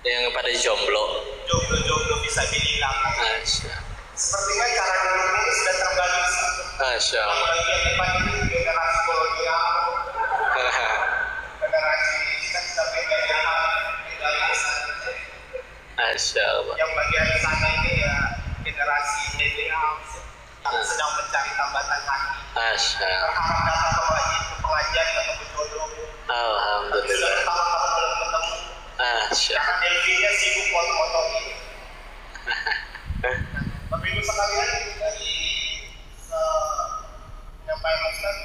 Yang pada jomblo. Jomblo bisa dibilang. Sepertinya cara dulu ini sudah terbagi. Masya Allah. Bagian depan ini generasi kolonial, generasi kita sudah beda Masya Allah. Yang bagian sana ini ya generasi milenial sedang mencari tambatan hati. Masya Allah. Berharap datang ke pengajian ketemu jodoh. Alhamdulillah. Sudah tahun-tahun belum ketemu. Masya Allah. Karena Delvinya sibuk foto-foto ini. Bapak Ibu sekalian, dari penyampaian Ustaz,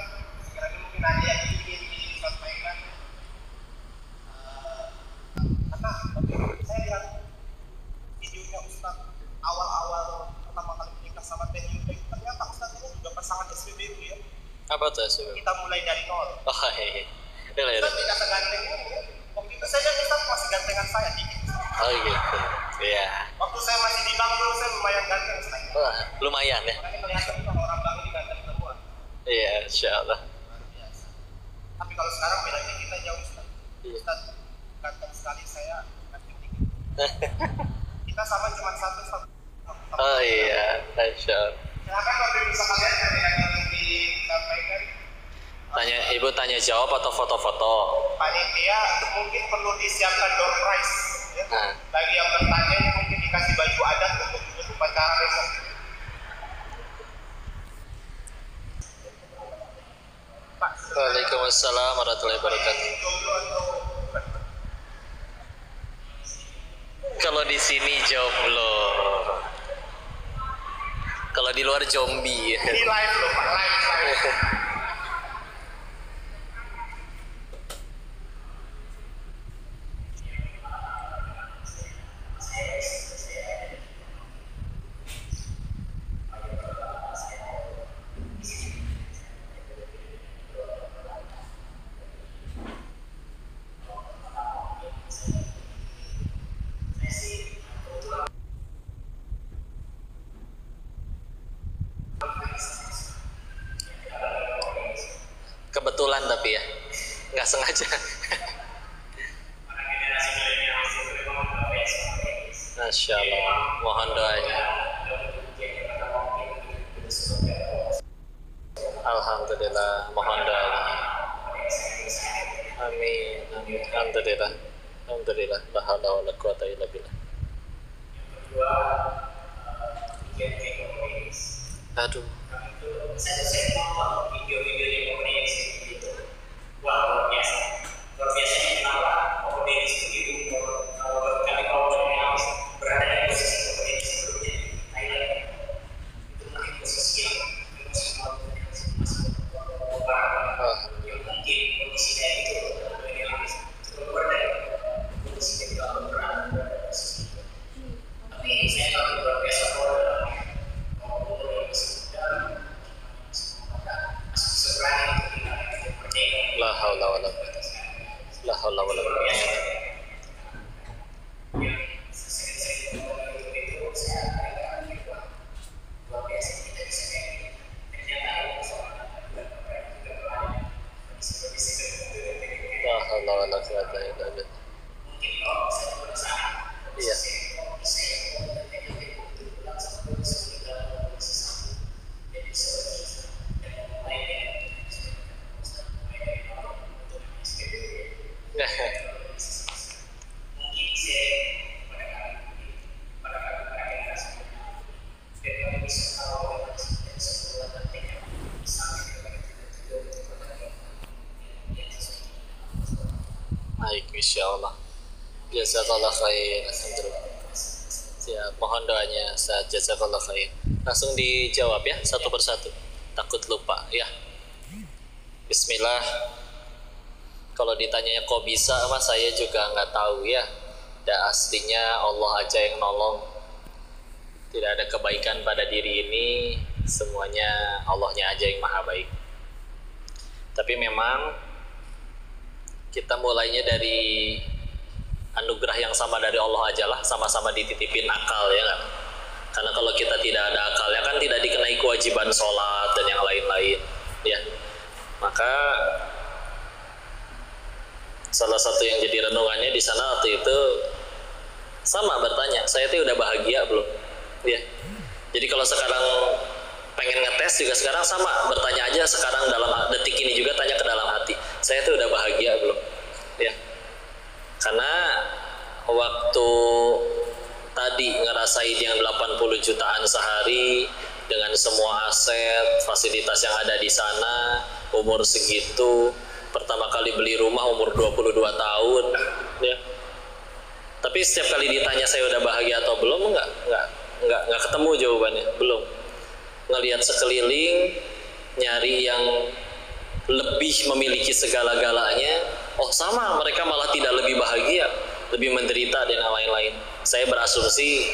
sekiranya mungkin ada yang ingin disampaikan. Karena saya lihat videonya Ustaz awal-awal pertama kali menikah sama Teh Yunda, ternyata Ustaz ini juga pasangan SPBU ya. Apa tuh SPBU? Kita mulai dari nol. Oh iya. Ustaz tidak seganteng ini ya. Waktu itu saya lihat Ustaz masih gantengan saya dikit. Oh gitu. Iya. Waktu saya masih di bank dulu saya lumayan ganteng Ustaz. Wah, lumayan ya. Makanya kelihatan orang bank ini ganteng semua. Iya, insya Allah. Tapi kalau sekarang bedanya kita jauh Ustaz. Iya. Ustaz ganteng sekali, saya ganteng dikit. Kita sama cuma satu. Oh iya, insya Allah. Silakan Bapak Ibu sekalian ada yang ingin disampaikan. Ibu tanya jawab atau foto-foto? Panitia mungkin perlu disiapkan door prize ya. Bagi yang bertanya ini mungkin dikasih baju adat untuk upacara besok. Pak, Waalaikumsalam warahmatullahi wabarakatuh. Kalau di sini jomblo. Kalau di luar zombie. Ini live loh Pak, live. Kebetulan tapi ya, nggak sengaja. Masya Allah, mohon doanya. Alhamdulillah, mohon doanya. Amin, amin. Alhamdulillah, alhamdulillah. La haula wala quwata illa billah. Aduh. Saya mau video-video komunis gitu. Wah, luar biasa. Luar biasanya kenapa komunis begitu kalau yang berada di posisi komunis sebelumnya di Thailand itu mungkin posisi yang yang mungkin kondisinya itu keluar dari kondisi yang tidak berperan tapi saya tahu luar biasa La haula wala quwwata. La haula wala quwwata. La haula wala quwwata illa billah. Iya. Baik, insyaallah. Jazakallah khair. Alhamdulillah. Siap, mohon doanya saat jazakallah khair. Langsung dijawab ya, satu persatu. Takut lupa ya. Bismillah. Kalau ditanyanya kok bisa, mas saya juga nggak tahu ya. Dan aslinya Allah aja yang nolong. Tidak ada kebaikan pada diri ini, semuanya Allahnya aja yang maha baik. Tapi memang kita mulainya dari anugerah yang sama dari Allah aja lah, sama-sama dititipin akal ya kan. Karena kalau kita tidak ada akal ya kan tidak dikenai kewajiban sholat dan yang lain-lain ya. Maka salah satu yang jadi renungannya di sana waktu itu Sama bertanya, saya tuh udah bahagia belum? Ya. Jadi kalau sekarang pengen ngetes juga sekarang sama, bertanya aja sekarang dalam detik ini juga, tanya ke dalam hati, saya tuh udah bahagia belum? Ya. Karena waktu tadi ngerasain yang 80 jutaan sehari dengan semua aset, fasilitas yang ada di sana, umur segitu, pertama kali beli rumah umur 22 tahun, ya. Tapi setiap kali ditanya saya udah bahagia atau belum, enggak ketemu jawabannya, belum. Ngelihat sekeliling, nyari yang lebih memiliki segala-galanya, oh sama, mereka malah tidak lebih bahagia, lebih menderita dan lain-lain. Saya berasumsi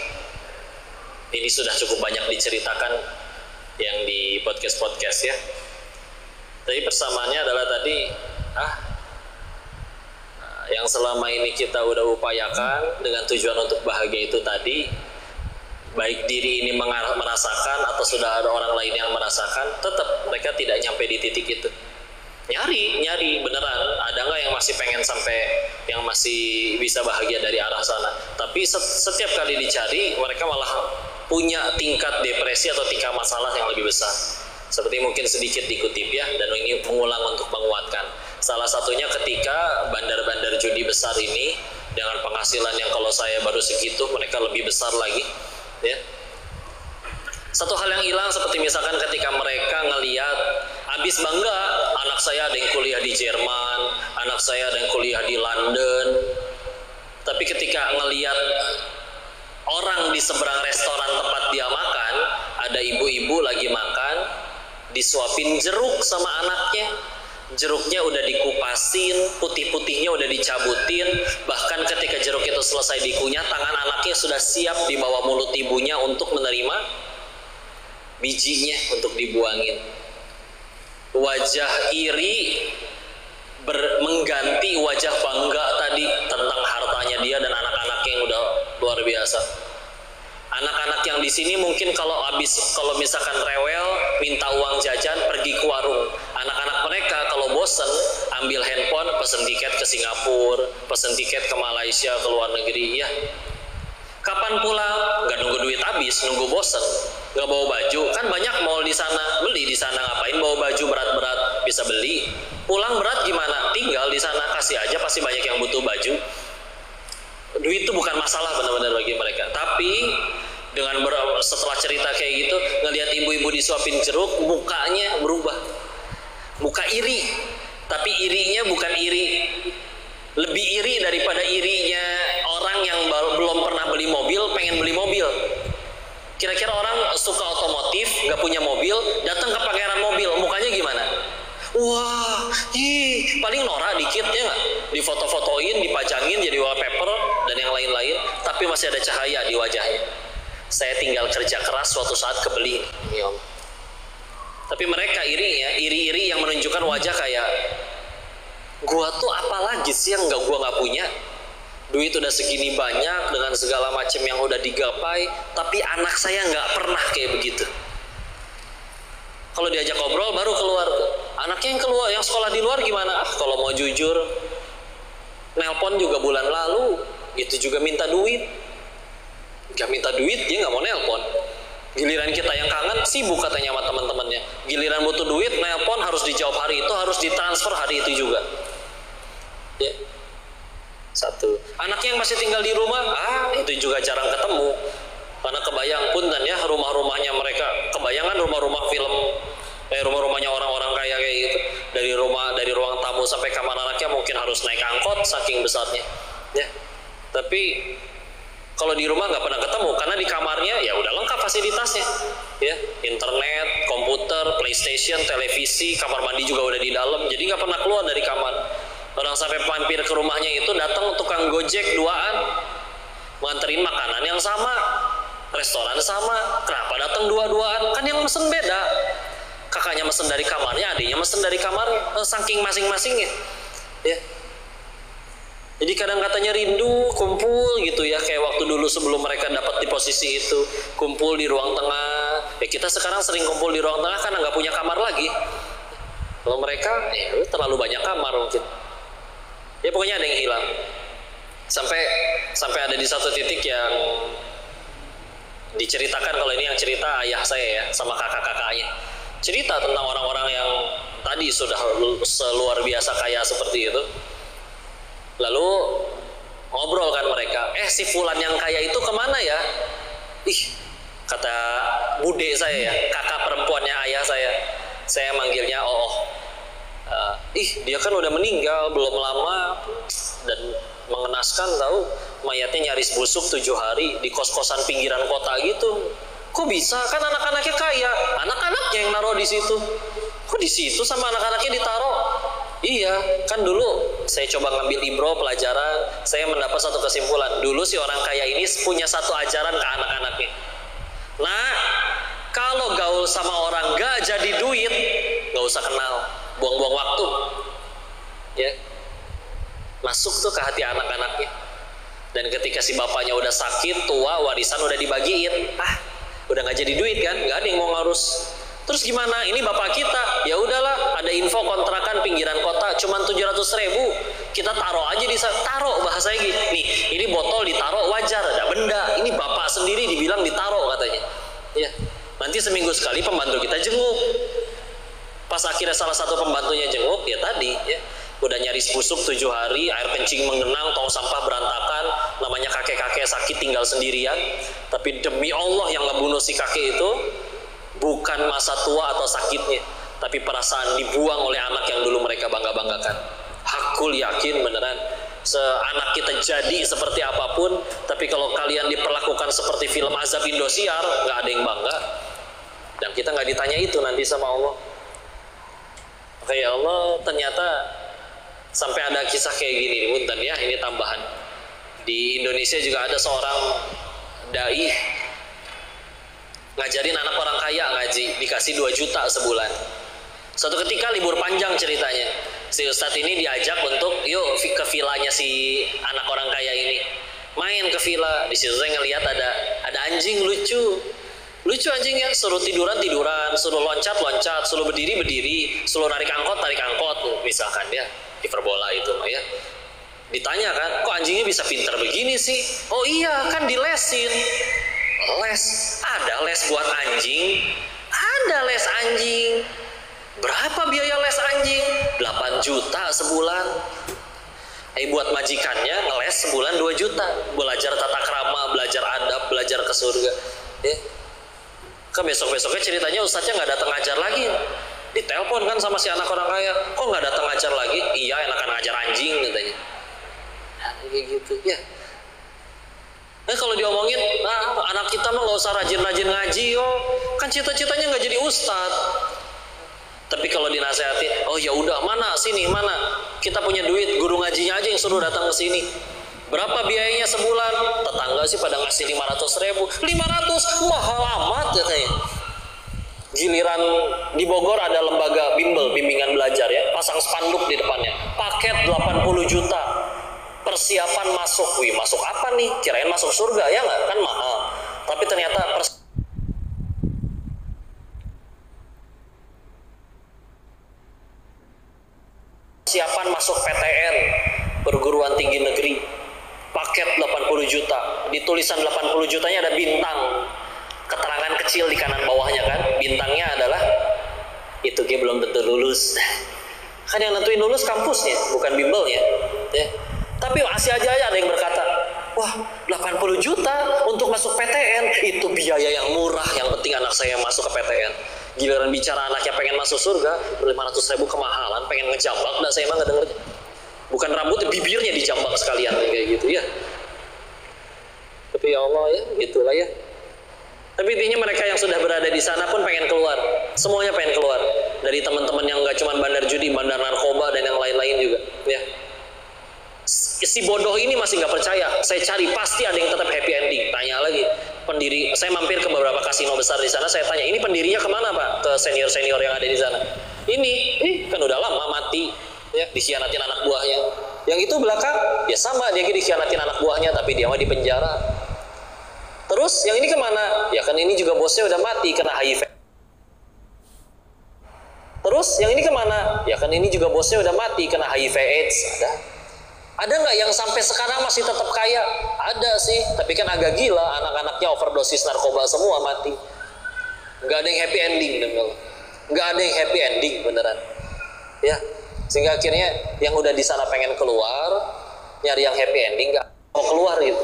ini sudah cukup banyak diceritakan yang di podcast-podcast ya. Tapi persamaannya adalah tadi, yang selama ini kita udah upayakan dengan tujuan untuk bahagia itu tadi, baik diri ini merasakan atau sudah ada orang lain yang merasakan, tetap mereka tidak nyampe di titik itu. Nyari beneran, ada nggak yang masih pengen sampai, yang masih bisa bahagia dari arah sana. Tapi setiap kali dicari, mereka malah punya tingkat depresi atau tingkat masalah yang lebih besar. Seperti mungkin sedikit dikutip ya, dan ini mengulang untuk menguatkan. Salah satunya ketika bandar-bandar judi besar ini dengan penghasilan yang kalau saya baru segitu, mereka lebih besar lagi, ya. Satu hal yang hilang seperti misalkan ketika mereka ngelihat habis bangga, anak saya ada yang kuliah di Jerman, anak saya ada yang kuliah di London. Tapi ketika ngelihat orang di seberang restoran tempat dia makan, ada ibu-ibu lagi makan, disuapin jeruk sama anaknya. Jeruknya udah dikupasin, putih-putihnya udah dicabutin, bahkan ketika jeruk itu selesai dikunyah, tangan anaknya sudah siap di bawah mulut ibunya untuk menerima bijinya untuk dibuangin. Wajah iri mengganti wajah bangga tadi tentang hartanya dia dan anak-anaknya yang udah luar biasa. Anak-anak yang di sini mungkin kalau misalkan rewel minta uang jajan pergi ke warung. Anak-anak mereka kalau bosen ambil handphone, pesen tiket ke Singapura, pesen tiket ke Malaysia, ke luar negeri. Ya, kapan pulang? Nggak nunggu duit habis, nunggu bosen. Nggak bawa baju, kan banyak mall di sana, beli di sana, ngapain bawa baju berat-berat, bisa beli. Pulang berat gimana? Tinggal di sana, kasih aja, pasti banyak yang butuh baju. Duit itu bukan masalah benar-benar bagi mereka. Tapi dengan setelah cerita kayak gitu, ngelihat ibu-ibu disuapin jeruk, mukanya berubah. Muka iri, tapi irinya bukan iri, lebih iri daripada irinya orang yang belum pernah beli mobil, pengen beli mobil. Kira-kira orang suka otomotif, gak punya mobil, datang ke pameran mobil, mukanya gimana? Wah, paling norak dikit ya nggak? Difoto-fotoin, dipajangin jadi wallpaper dan yang lain-lain, tapi masih ada cahaya di wajahnya. Saya tinggal kerja keras, suatu saat kebeli, ya Allah. Tapi mereka iri yang menunjukkan wajah kayak, gua tuh apa lagi sih yang gua nggak punya? Duit udah segini banyak dengan segala macam yang udah digapai, tapi anak saya nggak pernah kayak begitu. Kalau diajak ngobrol baru keluar tuh. Anaknya yang keluar, yang sekolah di luar gimana? Kalau mau jujur, nelpon juga bulan lalu, itu juga minta duit. Gak minta duit, dia nggak mau nelpon. Giliran kita yang kangen, sibuk katanya sama teman-temannya. Giliran butuh duit, nelpon harus dijawab hari itu, harus ditransfer hari itu juga. Ya. Satu. Anaknya yang masih tinggal di rumah, itu juga jarang ketemu. Karena kebayang pun dan ya rumah-rumahnya mereka, kebayangan rumah-rumah film, rumah-rumahnya orang-orang kaya kayak gitu. Dari ruang tamu sampai kamar anaknya mungkin harus naik angkot saking besarnya. Ya. Tapi kalau di rumah nggak pernah ketemu karena di kamarnya ya udah lengkap fasilitasnya. Ya, internet, komputer, PlayStation, televisi, kamar mandi juga udah di dalam. Jadi nggak pernah keluar dari kamar. Orang sampai mampir ke rumahnya itu datang tukang Gojek duaan, nganterin makanan yang sama. Restoran sama, kenapa datang dua-duaan? Kan yang mesen beda. Kakaknya mesen dari kamarnya, adiknya mesen dari kamarnya, saking masing-masingnya. Ya. Jadi kadang katanya rindu kumpul gitu ya, kayak waktu dulu sebelum mereka dapat di posisi itu, kumpul di ruang tengah. Ya kita sekarang sering kumpul di ruang tengah karena nggak punya kamar lagi. Kalau mereka, terlalu banyak kamar mungkin. Ya pokoknya ada yang hilang. sampai ada di satu titik yang diceritakan, kalau ini yang cerita ayah saya ya sama kakak-kakaknya, cerita tentang orang-orang yang tadi sudah seluar biasa kaya seperti itu. Lalu ngobrol kan mereka, si fulan yang kaya itu kemana ya? Kata bude saya ya, kakak perempuannya ayah saya manggilnya dia kan udah meninggal belum lama, dan mengenaskan tahu, mayatnya nyaris busuk 7 hari di kos-kosan pinggiran kota gitu. Kok bisa? Kan anak-anaknya kaya, anak-anaknya yang naruh di situ. Kok di situ sama anak-anaknya ditaruh? Iya, kan dulu saya coba ngambil ibro pelajaran, saya mendapat satu kesimpulan. Dulu si orang kaya ini punya satu ajaran ke anak-anaknya. Nah, kalau gaul sama orang gak jadi duit, gak usah kenal, buang-buang waktu. Ya, masuk tuh ke hati anak-anaknya. Dan ketika si bapaknya udah sakit, tua, warisan udah dibagiin, udah gak jadi duit kan, gak ada yang mau ngurus. Terus gimana? Ini bapak kita, ya udahlah, ada info kontrakan pinggiran kota, cuman 700.000, kita taruh aja di sana. Taruh bahasanya gini, nih, ini botol ditaruh wajar, ada benda. Ini bapak sendiri dibilang ditaruh katanya. Ya, nanti seminggu sekali pembantu kita jenguk. Pas akhirnya salah satu pembantunya jenguk, ya tadi, ya, udah nyaris busuk 7 hari, air kencing menggenang, tong sampah berantakan, namanya kakek-kakek sakit tinggal sendirian. Tapi demi Allah yang ngebunuh si kakek itu bukan masa tua atau sakitnya, tapi perasaan dibuang oleh anak yang dulu mereka bangga-banggakan. Hakul yakin beneran, seanak kita jadi seperti apapun, tapi kalau kalian diperlakukan seperti film azab Indosiar, nggak ada yang bangga. Dan kita nggak ditanya itu nanti sama Allah. Oke, ya Allah, ternyata sampai ada kisah kayak gini, punten ya, ini tambahan. Di Indonesia juga ada seorang dai ngajarin anak orang kaya ngaji, dikasih 2 juta sebulan. Suatu ketika libur panjang ceritanya, si ustadz ini diajak untuk yuk ke villanya si anak orang kaya ini, main ke villa. Di situ saya ngelihat ada anjing lucu anjingnya, suruh tiduran, suruh loncat, suruh berdiri, suruh narik angkot, misalkan ya, hiperbola itu ya. Ditanya kan, kok anjingnya bisa pintar begini sih? Oh iya, kan dilesin. Ada les buat anjing, ada les anjing. Berapa biaya les anjing? 8 juta sebulan. Buat majikannya ngeles sebulan 2 juta, belajar tata krama, belajar adab, belajar ke surga. Ya. Kan besok-besoknya ceritanya ustadznya nggak datang ngajar lagi. Ditelepon kan sama si anak orang kaya, kok nggak datang ngajar lagi? Iya, enakan ngajar anjing katanya. Nah, kayak gitu ya. Kalau diomongin, anak kita mah nggak usah rajin-rajin ngaji, kan cita-citanya nggak jadi ustadz. Tapi kalau dinasehati, oh ya udah, mana kita punya duit, guru ngajinya aja yang suruh datang ke sini. Berapa biayanya sebulan? Tetangga sih pada ngasih 500.000. 500 mahal amat katanya. Giliran di Bogor ada lembaga bimbel, bimbingan belajar ya, pasang spanduk di depannya, paket 80 juta. Persiapan masuk, masuk apa nih? Kirain masuk surga ya nggak? Kan mahal. Tapi ternyata persiapan masuk PTN, perguruan tinggi negeri, paket 80 juta. Di tulisan 80 jutanya ada bintang, keterangan kecil di kanan bawahnya kan. Bintangnya adalah itu dia belum tentu lulus. Kan yang nentuin lulus kampusnya, bukan bimbelnya. Ya. Tapi masih aja ada yang berkata, wah 80 juta untuk masuk PTN, itu biaya yang murah, yang penting anak saya masuk ke PTN. Giliran bicara anaknya pengen masuk surga, 500.000 kemahalan, pengen ngejambak, saya emang gak dengernya. Bukan rambutnya, bibirnya dijambak sekalian, kayak gitu ya. Tapi ya Allah ya, gitulah ya. Tapi intinya mereka yang sudah berada di sana pun pengen keluar, semuanya pengen keluar. Dari teman-teman yang gak cuma bandar judi, bandar narkoba, dan yang lain-lain juga ya. Si bodoh ini masih nggak percaya. Saya cari, pasti ada yang tetap happy ending. Tanya lagi pendiri, saya mampir ke beberapa kasino besar di sana. Saya tanya, ini pendirinya kemana pak? Ke senior yang ada di sana. Ini kan udah lama mati ya, dikhianatin anak buahnya. Yang itu belakang ya sama, dia dikhianatin anak buahnya, tapi dia mah di penjara. Terus yang ini kemana? Ya kan ini juga bosnya udah mati kena HIV. Terus yang ini kemana? Ya kan ini juga bosnya udah mati kena HIV AIDS. Ada. Ada nggak yang sampai sekarang masih tetap kaya? Ada sih, tapi kan agak gila, anak-anaknya overdosis narkoba semua mati. Nggak ada yang happy ending, nggak ada yang happy ending beneran. Ya, sehingga akhirnya yang udah di sana pengen keluar, nyari yang happy ending, nggak mau keluar gitu.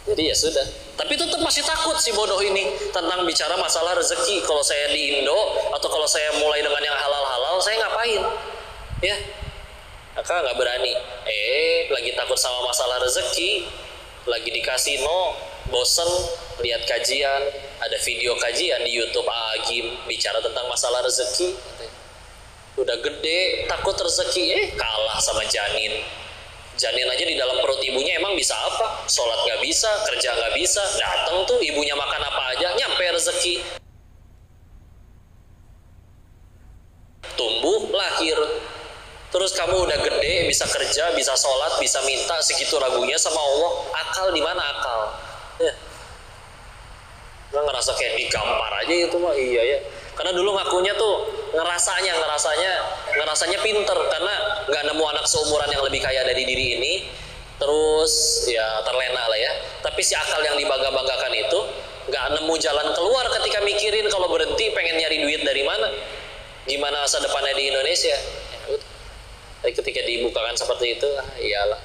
Jadi ya sudah. Tapi tetap masih takut si bodoh ini tentang bicara masalah rezeki. Kalau saya di Indo atau kalau saya mulai dengan yang halal-halal, saya ngapain? Ya, maka nggak berani. Lagi takut sama masalah rezeki, lagi di kasino, bosen lihat kajian, ada video kajian di YouTube Agim bicara tentang masalah rezeki. Udah gede, takut rezeki, kalah sama janin. Janin aja di dalam perut ibunya emang bisa apa? Sholat nggak bisa, kerja nggak bisa, datang tuh ibunya makan apa aja, nyampe rezeki. Tumbuh, lahir. Terus kamu udah gede, bisa kerja, bisa sholat, bisa minta, segitu ragunya sama Allah. Akal di mana akal? Ya. Nggak ngerasa kayak digampar aja itu mah, iya ya. Karena dulu ngakunya tuh ngerasanya pinter karena nggak nemu anak seumuran yang lebih kaya dari diri ini, terus ya terlena lah ya. Tapi si akal yang dibangga-banggakan itu nggak nemu jalan keluar ketika mikirin kalau berhenti pengen nyari duit dari mana, gimana masa depannya di Indonesia. Tapi ketika dibukakan seperti itu, iyalah,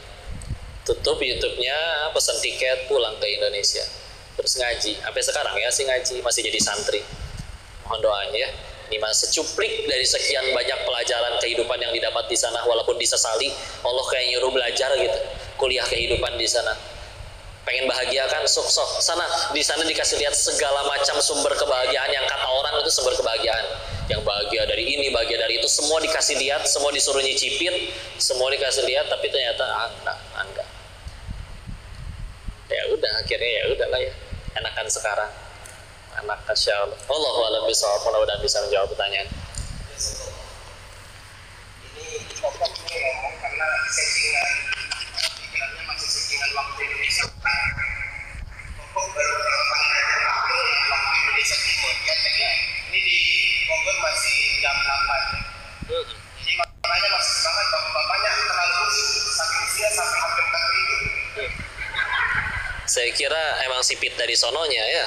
tutup YouTube-nya, pesan tiket, pulang ke Indonesia, terus ngaji. Sampai sekarang ya sih ngaji, masih jadi santri. Mohon doanya ya. Ini mah secuplik dari sekian banyak pelajaran kehidupan yang didapat di sana, walaupun disesali. Allah kayak nyuruh belajar gitu, kuliah kehidupan di sana. Pengen bahagia kan, sok sana. Di sana dikasih lihat segala macam sumber kebahagiaan yang kata orang itu sumber kebahagiaan. Yang bahagia dari ini, bahagia dari itu, semua dikasih lihat, semua disuruh nyicipin, semua dikasih lihat, tapi ternyata enggak. Ya udah, akhirnya ya udahlah ya, enakan sekarang. Anak Masya Allah. Allahu a'lam bishawab. Mudah-mudahan bisa menjawab pertanyaan. Ini pokok ini ngomong karena settingan pikirannya masih settingan waktu Indonesia. Pokok baru waktu Indonesia Timur ya. Ini di Bogor masih jam 8. Jadi makanya masih semangat bapak-bapaknya terlalu saking usia sampai hampir tertidur. Saya kira emang sipit dari sononya ya.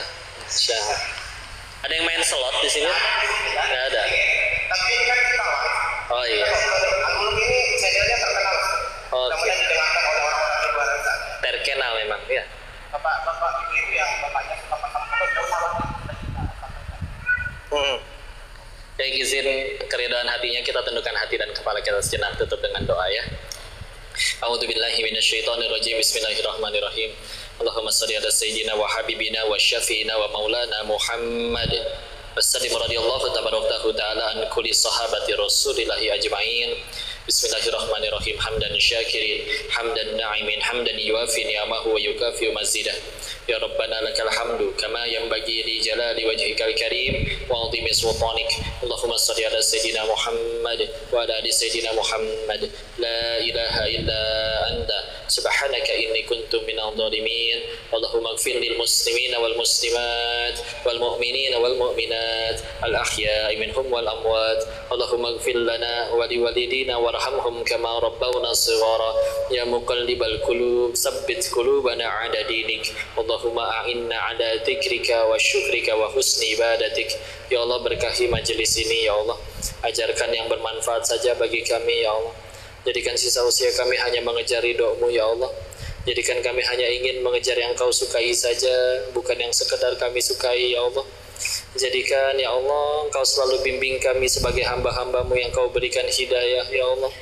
Ada yang main slot di sini? Nggak ada. Tapi ini kan kita live. Oh iya. Album ini channelnya terkenal. Kemudian didengarkan oleh orang-orang di luar sana. Terkenal memang ya. Bapak-bapak ibu yang bapaknya suka paham pokok jauh sama. Baik, izin keridhaan hatinya kita tundukkan hati dan kepala kita sejenak, tutup dengan doa ya. A'udzubillahi minasyaitonirrajim. Bismillahirrahmanirrahim. Allahumma shalli ala sayyidina wa habibina wa syafi'ina wa maulana Muhammad. Wassalim radhiyallahu tabarakahu ta'ala an kulli sahabati rasulillahi ajma'in. Bismillahirrahmanirrahim. Hamdan syakirin, hamdan na'imin, hamdan yuwafi ni'amahu wa yukafi mazidah. Ya Rabbana lakal hamdu kama yanbaghi li jalali wajhikal karim wa 'azimi sultanik. Allahumma shalli ala sayyidina Muhammad wa ala ali sayyidina Muhammad. La ilaha illa anta subhanaka inni kuntu minadh dhalimin. Allahumma ighfir lil muslimina wal muslimat wal mu'minina wal mu'minat al ahya'i minhum wal amwat. Allahumma ighfir lana wa liwalidina warhamhum kama rabbawna shighara. Ya muqallibal qulub tsabbit qulubana 'ala dinik. Allahumma a'inna 'ala dzikrika wa syukrika wa husni ibadatik. Ya Allah, berkahi majelis ini ya Allah. Ajarkan yang bermanfaat saja bagi kami ya Allah. Jadikan sisa usia kami hanya mengejar ridho-Mu ya Allah. Jadikan kami hanya ingin mengejar yang Kau sukai saja, bukan yang sekedar kami sukai ya Allah. Jadikan ya Allah Engkau selalu bimbing kami sebagai hamba-hamba-Mu yang Kau berikan hidayah ya Allah.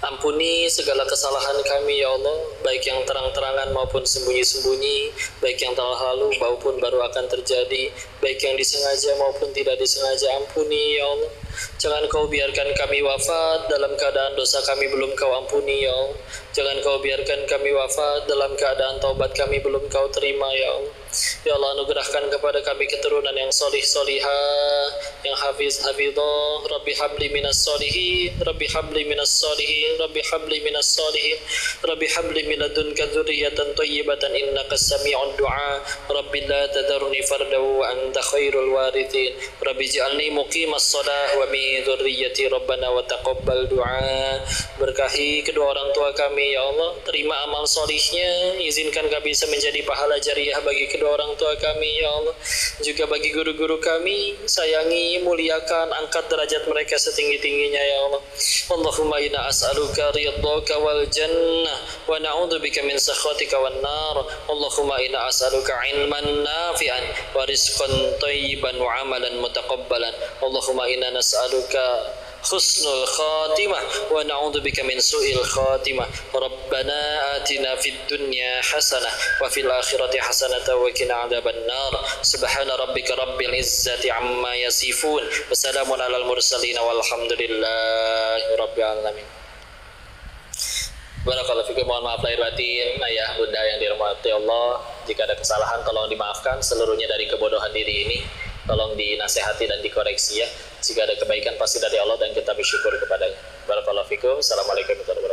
Ampuni segala kesalahan kami ya Allah, baik yang terang-terangan maupun sembunyi-sembunyi, baik yang telah lalu maupun baru akan terjadi, baik yang disengaja maupun tidak disengaja. Ampuni ya Allah. Jangan Kau biarkan kami wafat dalam keadaan dosa kami belum Kau ampuni ya Allah. Jangan Kau biarkan kami wafat dalam keadaan taubat kami belum Kau terima ya Allah. Ya Allah, anugerahkan kepada kami keturunan yang solih solihah, yang hafiz hafidhah. Rabbi habli minas solihin, Rabbi habli minas solihin, Rabbi habli minas solihin, Rabbi habli min ladunka dzurriyyatan thayyibatan innaka sami'ud du'a. Rabbi la tadarni fardan wa anta khairul warithin. Rabbi ij'alni muqimas shalah wa min dzurriyyati rabbana wa taqabbal du'a. Berkahi kedua orang tua kami ya Allah, terima amal solihnya, izinkan kami bisa menjadi pahala jariah bagi kedua orang tua kami ya Allah, juga bagi guru-guru kami, sayangi, muliakan, angkat derajat mereka setinggi-tingginya ya Allah. Allahumma inna as'aluka ridhaka wal jannah wa na'udzubika min sakhatika wan nar. Allahumma inna as'aluka ilman nafi'an wa rizqan thayyiban wa amalan mutaqabbalan. Allahumma inna nas'aluka husnul khatimah wa na'udzubika min su'il khatimah. Rabbana atina fid dunya hasanah wa fil akhirati hasanah wa qina adzabannar. Subhana rabbika rabbil izzati amma yasifun. Wassalamun alal mursalin walhamdulillahi rabbil alamin. Barakallahu fikum, mohon maaf lahir batin ayah bunda yang dirahmati Allah. Jika ada kesalahan tolong dimaafkan, seluruhnya dari kebodohan diri ini tolong dinasehati dan dikoreksi ya. Jika ada kebaikan pasti dari Allah dan kita bersyukur kepadanya. Barakallahu fikum. Assalamualaikum warahmatullahi wabarakatuh.